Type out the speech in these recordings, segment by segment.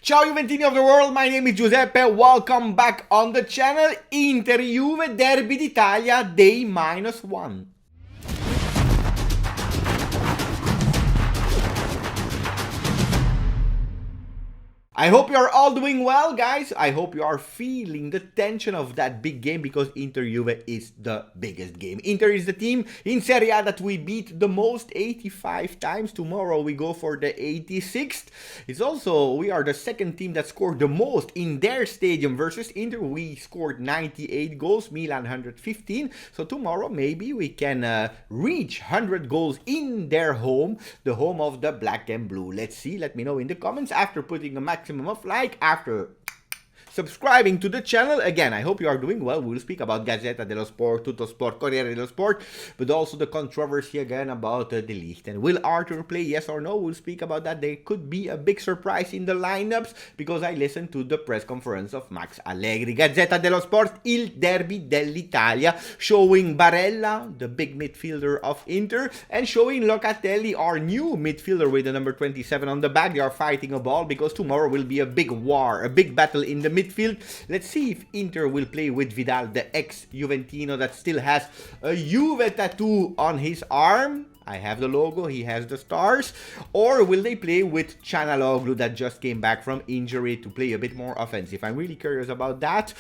Ciao Juventini of the world, my name is Giuseppe, welcome back on the channel. Inter-Juve Derby d'Italia, day -1. I hope you are all doing well, guys. I hope you are feeling the tension of that big game because Inter-Juve is the biggest game. Inter is the team in Serie A that we beat the most, 85 times. Tomorrow we go for the 86th. We are the second team that scored the most in their stadium versus Inter. We scored 98 goals, Milan 115. So tomorrow maybe we can reach 100 goals in their home, the home of the black and blue. Let's see, let me know in the comments after putting a maximum of like, after subscribing to the channel. Again, I hope you are doing well. We'll speak about Gazzetta dello Sport, Tutto Sport, Corriere dello Sport, but also the controversy again about De Ligt. And will Arthur play, yes or no? We'll speak about that. There could be a big surprise in the lineups because I listened to the press conference of Max Allegri. Gazzetta dello Sport, il derby dell'Italia, showing Barella, the big midfielder of Inter, and showing Locatelli, our new midfielder with the number 27 on the back. They are fighting a ball because tomorrow will be a big war, a big battle in the midfield. Let's see if Inter will play with Vidal, the ex-Juventino that still has a Juve tattoo on his arm. I have the logo, he has the stars. Or will they play with Çalhanoğlu that just came back from injury to play a bit more offensive? I'm really curious about that.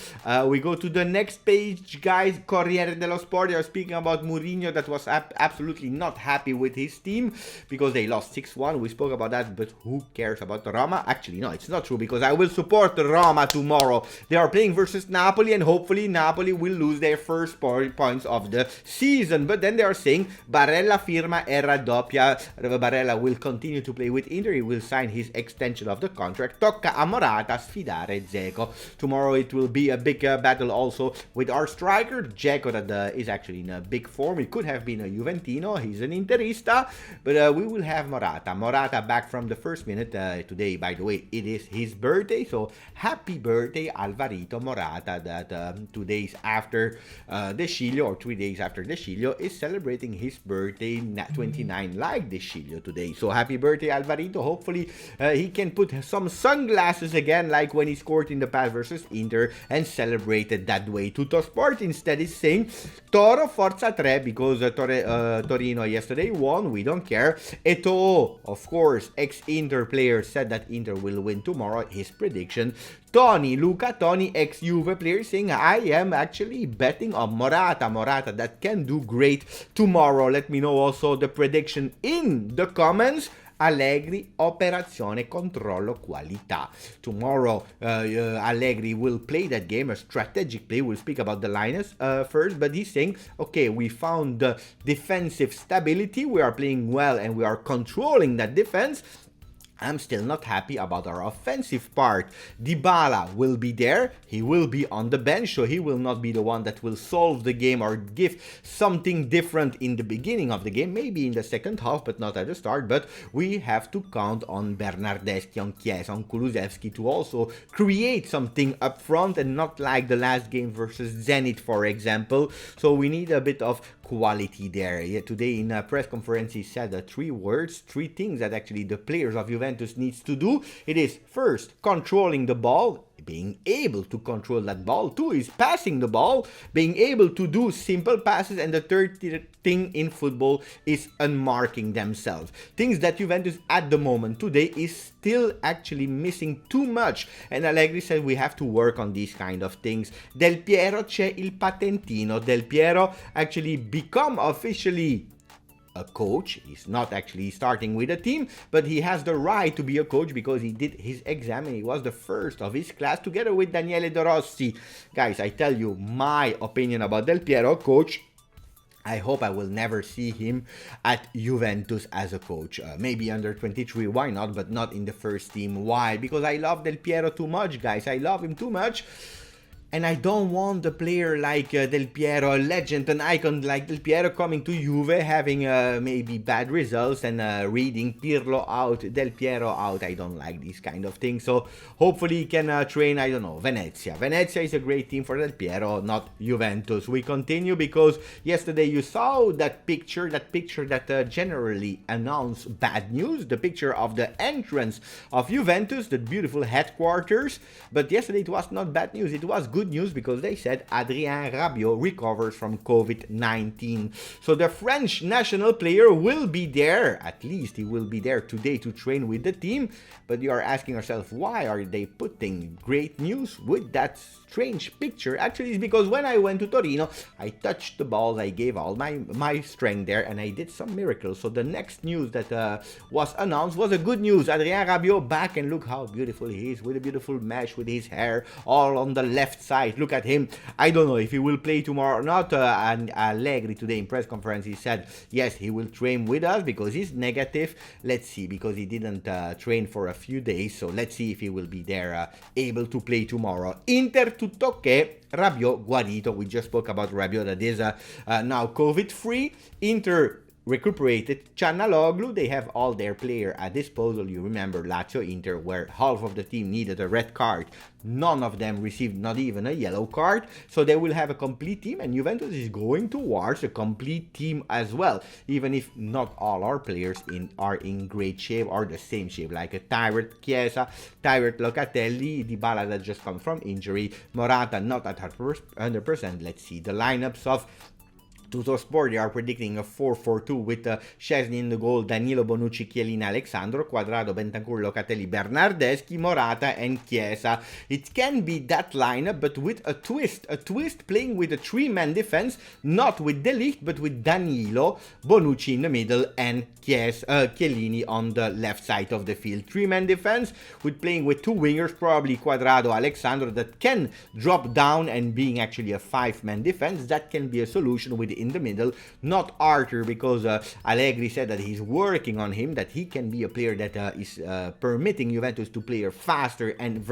We go to the next page, guys. Corriere dello Sport. They are speaking about Mourinho that was absolutely not happy with his team because they lost 6-1. We spoke about that, but who cares about the Roma? Actually, no, it's not true because I will support the Roma tomorrow. They are playing versus Napoli and hopefully Napoli will lose their first points of the season. But then they are saying Barella firma e raddoppia. Barella will continue to play with Inter. He will sign his extension of the contract. Tocca a Morata sfidare Dzeko. Tomorrow it will be a big battle also with our striker Dzeko that is actually in a big form. It could have been a Juventino. He's an Interista, but we will have Morata. Morata back from the first minute. Today, by the way, it is his birthday, so happy birthday Alvarito Morata that 2 days after De Sciglio, or 3 days after De Sciglio, is celebrating his birthday 29 like De Sciglio today. So happy birthday Alvarito. Hopefully he can put some sunglasses again like when he scored in the past versus Inter and celebrated that way. Tutto Sport instead is saying Toro Forza 3 because Torino yesterday won. We don't care. Eto'o, of course, ex-Inter player, said that Inter will win tomorrow. His prediction. Luca Toni, ex-Juve player, saying I am actually betting on Morata that can do great tomorrow. Let me know also the prediction in the comments. Allegri, operazione controllo qualità. Tomorrow, Allegri will play that game, a strategic play. We'll speak about the lineups first, but he's saying, okay, we found the defensive stability. We are playing well and we are controlling that defense. I'm still not happy about our offensive part. Dybala will be there. He will be on the bench, so he will not be the one that will solve the game or give something different in the beginning of the game. Maybe in the second half, but not at the start. But we have to count on Bernardeschi, on Chiesa, on Kulusevski to also create something up front and not like the last game versus Zenit, for example. So we need a bit of quality there. Yeah, today in a press conference he said 3 things that actually the players of Juventus needs to do. It is first controlling the ball, being able to control that ball. 2 is passing the ball, being able to do simple passes, and the third thing in football is unmarking themselves. Things that Juventus at the moment today is still actually missing too much, and Allegri said we have to work on these kind of things. Del Piero, c'è il patentino. Del Piero actually become officially a coach. He's not actually starting with a team, but he has the right to be a coach because he did his exam and he was the first of his class together with Daniele De Rossi. Guys, I tell you my opinion about Del Piero, coach. I hope I will never see him at Juventus as a coach. Maybe under 23, why not? But not in the first team. Why? Because I love Del Piero too much, guys. I love him too much. And I don't want a player like Del Piero, a legend, an icon like Del Piero coming to Juve, having maybe bad results and reading Pirlo out, Del Piero out. I don't like these kind of things. So hopefully he can train, I don't know, Venezia. Venezia is a great team for Del Piero, not Juventus. We continue because yesterday you saw that picture that generally announced bad news, the picture of the entrance of Juventus, the beautiful headquarters. But yesterday it was not bad news, it was good news because they said Adrien Rabiot recovers from COVID-19. So the French national player will be there, at least he will be there today to train with the team. But you are asking yourself, why are they putting great news with that strange picture? Actually, it's because when I went to Torino, I touched the balls, I gave all my strength there, and I did some miracles. So the next news that was announced was a good news. Adrien Rabiot back, and look how beautiful he is with a beautiful mesh with his hair all on the left side. Look at him. I don't know if he will play tomorrow or not. And Allegri today in press conference, he said yes, he will train with us because he's negative. Let's see, because he didn't train for a few days. So let's see if he will be there able to play tomorrow. Inter tutto che Rabiot guarito. We just spoke about Rabiot that is now COVID-free. Inter recuperated Çalhanoğlu. They have all their player at disposal. You remember Lazio Inter, where half of the team needed a red card. None of them received not even a yellow card. So they will have a complete team, and Juventus is going towards a complete team as well. Even if not all our players are in great shape or the same shape, like a Tyrant Chiesa, Tyrant Locatelli, Dybala that just come from injury, Morata not at 100%. Let's see the lineups of Tuttosport. They are predicting a 4-4-2 with Szczesny in the goal, Danilo, Bonucci, Chiellini, Alexandro, Quadrado, Bentancur, Locatelli, Bernardeschi, Morata and Chiesa. It can be that lineup, but with a twist playing with a three-man defense, not with De Ligt, but with Danilo, Bonucci in the middle and Chiellini on the left side of the field. Three-man defense with playing with two wingers, probably Quadrado, Alexandro, that can drop down and being actually a five-man defense. That can be a solution with in the middle, not Arthur, because Allegri said that he's working on him, that he can be a player that is permitting Juventus to play faster and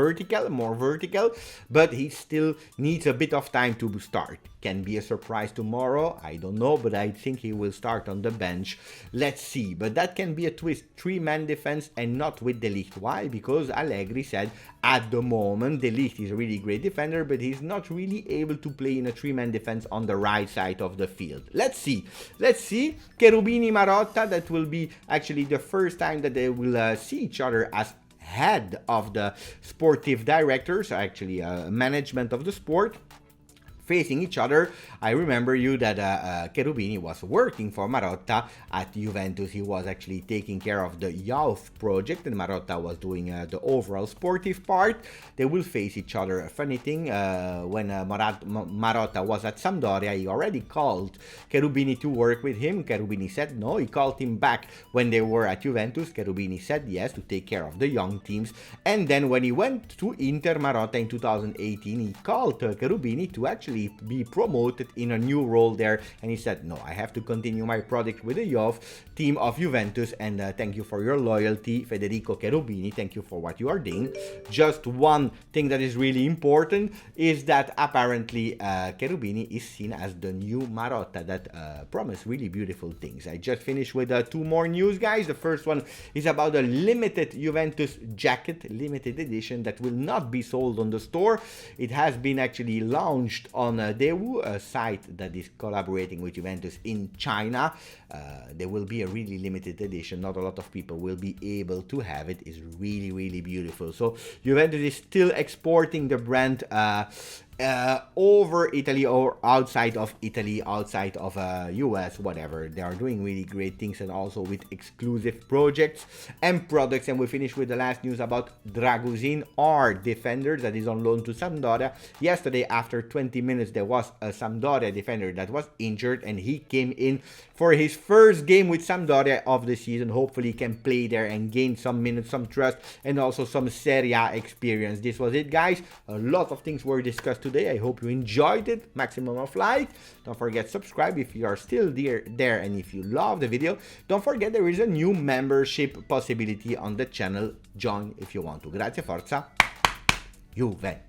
more vertical, but he still needs a bit of time to start. Can be a surprise tomorrow, I don't know, but I think he will start on the bench. Let's see, but that can be a twist, three-man defense and not with De Ligt. Why? Because Allegri said at the moment De Ligt is a really great defender, but he's not really able to play in a three-man defense on the right side of the field. Let's see. Cherubini, Marotta, that will be actually the first time that they will see each other as head of the sportive directors, actually management of the sport, facing each other. I remember you that Cherubini was working for Marotta at Juventus. He was actually taking care of the youth project, and Marotta was doing the overall sportive part. They will face each other. A funny thing, when Marotta was at Sampdoria, he already called Cherubini to work with him. Cherubini said no. He called him back when they were at Juventus. Cherubini said yes to take care of the young teams. And then when he went to Inter, Marotta in 2018, he called Cherubini to actually be promoted in a new role there, and he said no, I have to continue my project with the youth team of Juventus, and thank you for your loyalty, Federico Cherubini, thank you for what you are doing. Just one thing that is really important is that apparently Cherubini is seen as the new Marotta that promise really beautiful things. I just finished with two more news, guys. The first one is about a limited Juventus jacket, limited edition, that will not be sold on the store. It has been actually launched on Daewoo, a site that is collaborating with Juventus in China. There will be a really limited edition. Not a lot of people will be able to have it. It's really, really beautiful. So Juventus is still exporting the brand over Italy or outside of Italy, outside of US, whatever. They are doing really great things, and also with exclusive projects and products. And we finish with the last news about Dragusin, our defender that is on loan to Sampdoria. Yesterday, after 20 minutes, there was a Sampdoria defender that was injured, and he came in for his first game with Sampdoria of the season. Hopefully he can play there and gain some minutes, some trust, and also some Serie A experience. This was it, guys. A lot of things were discussed today. I hope you enjoyed it. Maximum of like. Don't forget subscribe if you are still there, and if you love the video, don't forget there is a new membership possibility on the channel. Join if you want to. Grazie, forza, Juve.